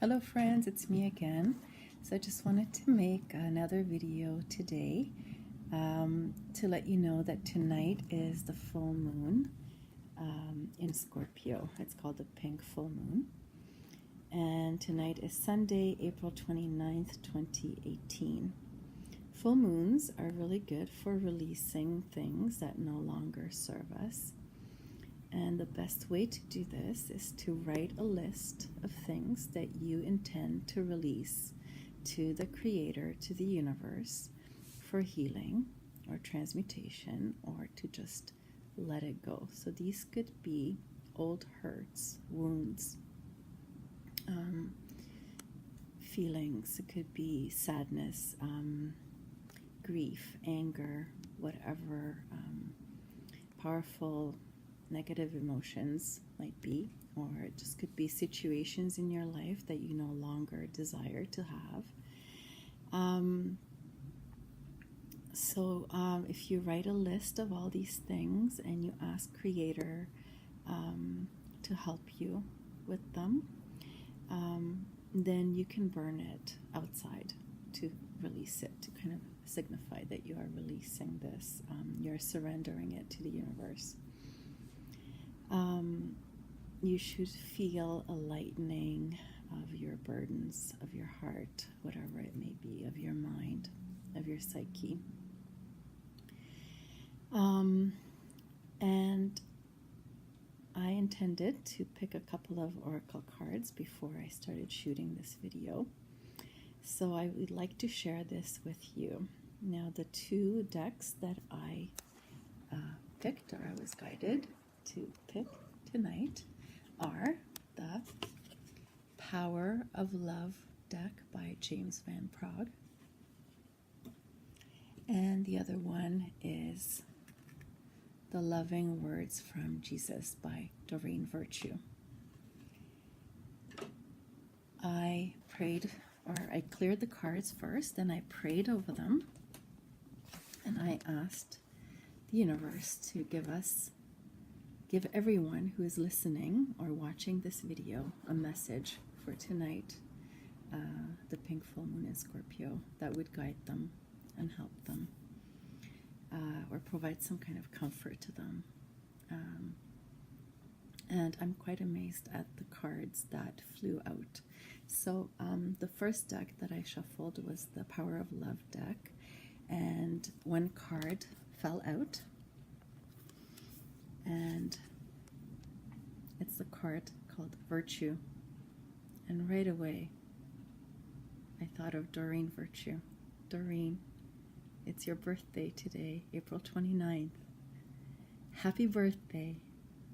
Hello friends, it's me again. So I just wanted to make another video today to let you know that tonight is the full moon in Scorpio. It's called the pink full moon. And tonight is Sunday, April 29th, 2018. Full moons are really good for releasing things that no longer serve us. And the best way to do this is to write a list of things that you intend to release to the Creator, to the universe, for healing or transmutation, or to just let it go. So these could be old hurts, wounds, feelings. It could be sadness, grief, anger, whatever powerful negative emotions might be, or it just could be situations in your life that you no longer desire to have. So if you write a list of all these things and you ask Creator to help you with them, then you can burn it outside to release it, to kind of signify that you are releasing this, you're surrendering it to the universe. You should feel a lightening of your burdens, of your heart, whatever it may be, of your mind, of your psyche. And I intended to pick a couple of oracle cards before I started shooting this video. So I would like to share this with you. Now, the two decks that I picked, or I was guided to pick tonight, are the Power of Love deck by James Van Praagh, and the other one is The Loving Words from Jesus by Doreen Virtue. I prayed, or I cleared the cards first, then I prayed over them, and I asked the universe to give everyone who is listening or watching this video a message for tonight, the pink full moon in Scorpio, that would guide them and help them, or provide some kind of comfort to them. And I'm quite amazed at the cards that flew out. So the first deck that I shuffled was the Power of Love deck, and one card fell out, and it's the card called Virtue. And right away I thought of Doreen Virtue. Doreen, it's your birthday today, April 29th. Happy birthday,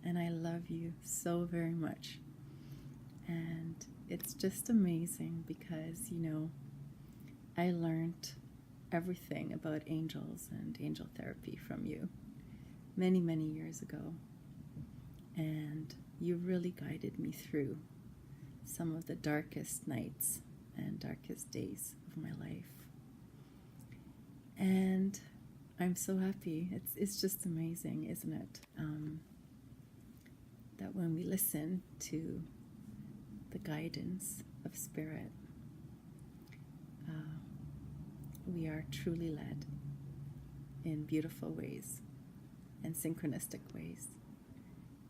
and I love you so very much. And it's just amazing because, you know, I learned everything about angels and angel therapy from you many, many years ago. And you really guided me through some of the darkest nights and darkest days of my life. And I'm so happy. It's just amazing, isn't it? That when we listen to the guidance of Spirit, we are truly led in beautiful ways and synchronistic ways.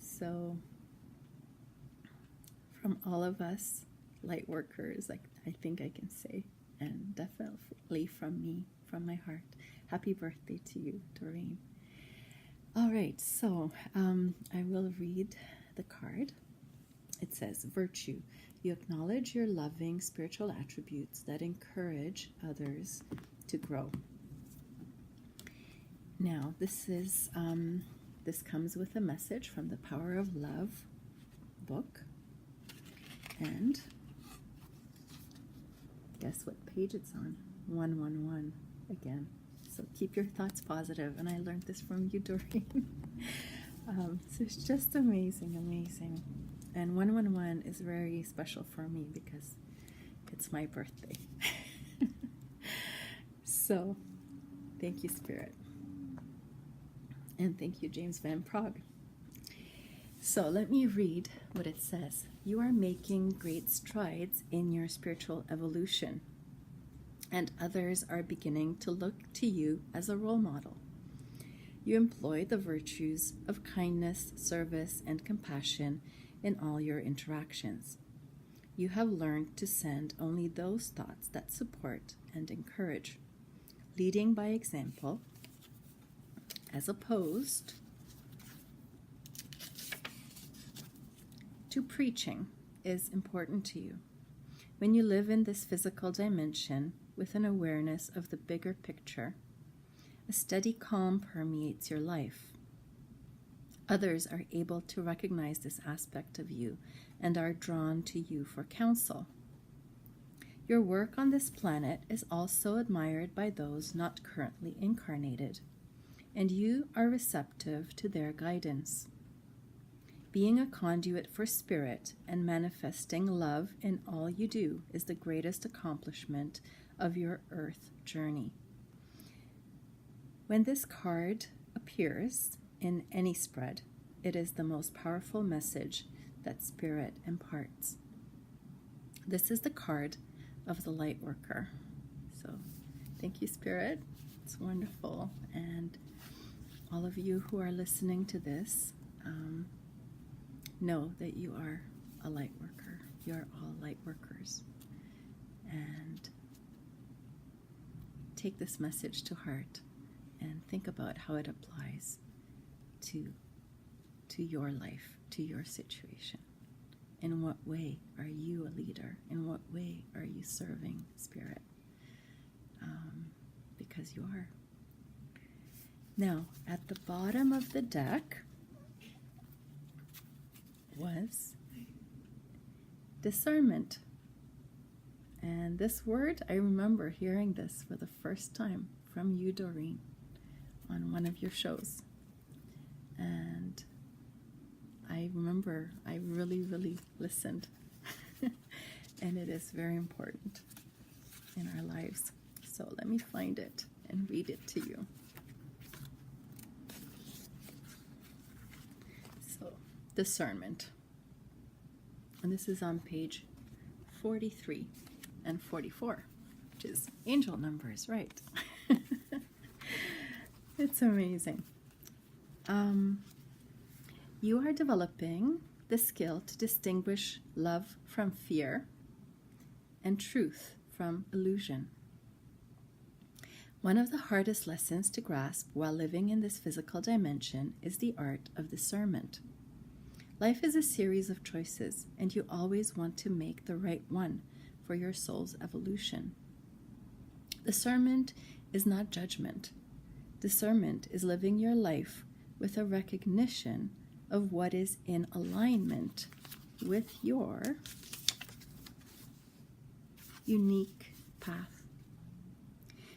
So from all of us light workers, like I think I can say, and definitely from me, from my heart, happy birthday to you, Doreen. All right, so I will read the card. It says, Virtue. You acknowledge your loving spiritual attributes that encourage others to grow. Now, this comes with a message from the Power of Love book. And guess what page it's on? 111 again. So keep your thoughts positive. And I learned this from you, Doreen. So it's just amazing, amazing. And 111 is very special for me because it's my birthday. So thank you, Spirit. And thank you, James Van Praagh. So let me read what it says. You are making great strides in your spiritual evolution, and others are beginning to look to you as a role model. You employ the virtues of kindness, service, and compassion in all your interactions. You have learned to send only those thoughts that support and encourage, leading by example, as opposed to preaching is important to you. When you live in this physical dimension with an awareness of the bigger picture, a steady calm permeates your life. Others are able to recognize this aspect of you and are drawn to you for counsel. Your work on this planet is also admired by those not currently incarnated, and you are receptive to their guidance. Being a conduit for spirit and manifesting love in all you do is the greatest accomplishment of your earth journey. When this card appears in any spread, it is the most powerful message that spirit imparts. This is the card of the light worker. So thank you, Spirit. It's wonderful. And all of you who are listening to this, know that you are a light worker. You are all light workers. And take this message to heart and think about how it applies to your life, to your situation. In what way are you a leader? In what way are you serving Spirit? Because you are. Now, at the bottom of the deck was discernment. And this word, I remember hearing this for the first time from you, Doreen, on one of your shows. And I remember I really, really listened. And it is very important in our lives. So let me find it and read it to you. So, discernment. And this is on page 43 and 44, which is angel numbers, right? It's amazing. You are developing the skill to distinguish love from fear and truth from illusion. One of the hardest lessons to grasp while living in this physical dimension is the art of discernment. Life is a series of choices, and you always want to make the right one for your soul's evolution. Discernment is not judgment. Discernment is living your life with a recognition of what is in alignment with your unique path.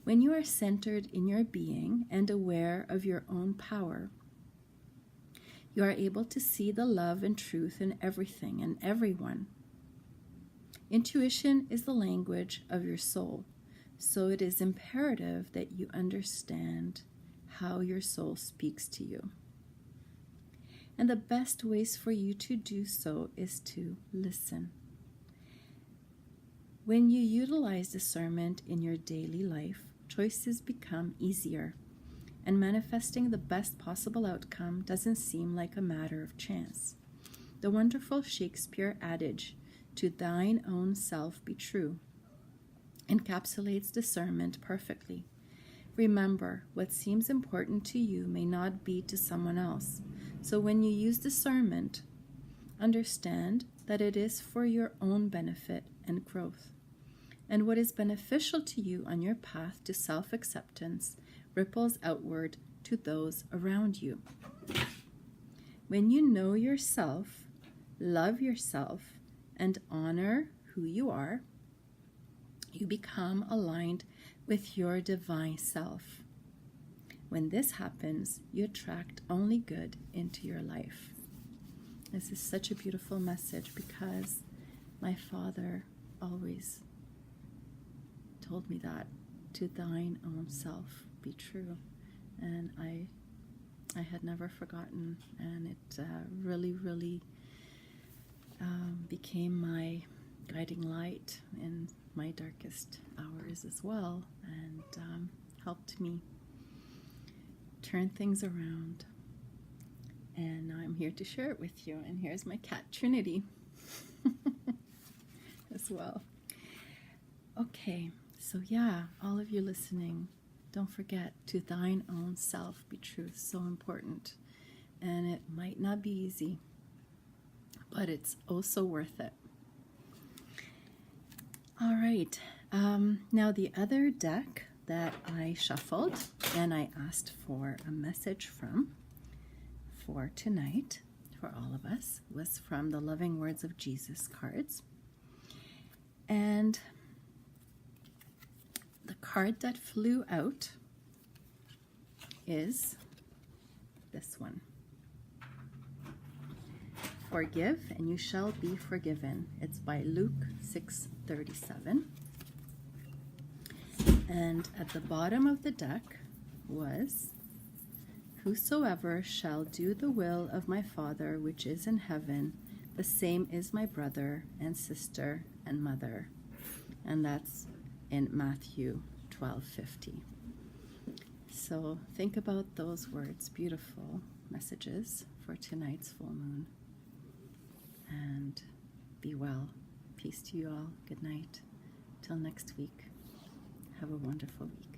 When you are centered in your being and aware of your own power, you are able to see the love and truth in everything and everyone. Intuition is the language of your soul, so it is imperative that you understand how your soul speaks to you. And the best ways for you to do so is to listen. When you utilize discernment in your daily life, choices become easier, and manifesting the best possible outcome doesn't seem like a matter of chance. The wonderful Shakespeare adage, "To thine own self be true," encapsulates discernment perfectly. Remember, what seems important to you may not be to someone else. So when you use discernment, understand that it is for your own benefit and growth. And what is beneficial to you on your path to self-acceptance ripples outward to those around you. When you know yourself, love yourself, and honor who you are, you become aligned with your divine self. When this happens, you attract only good into your life. This is such a beautiful message because my father always told me that, to thine own self be true. And I I had never forgotten, and it really, really became my guiding light in my darkest hours as well, and helped me turn things around. And now I'm here to share it with you. And here's my cat Trinity as well. Okay, so yeah, all of you listening, don't forget, to thine own self be true. So important. And it might not be easy, but it's also worth it. All right, now the other deck that I shuffled and I asked for a message from for tonight, for all of us, was from the Loving Words of Jesus cards. And the card that flew out is this one. Forgive and you shall be forgiven. It's by Luke 6:37. And at the bottom of the deck was, whosoever shall do the will of my Father which is in heaven, the same is my brother and sister and mother. And that's in Matthew 12:50. So think about those words, beautiful messages for tonight's full moon. And be well. Peace to you all. Good night. Till next week. Have a wonderful week.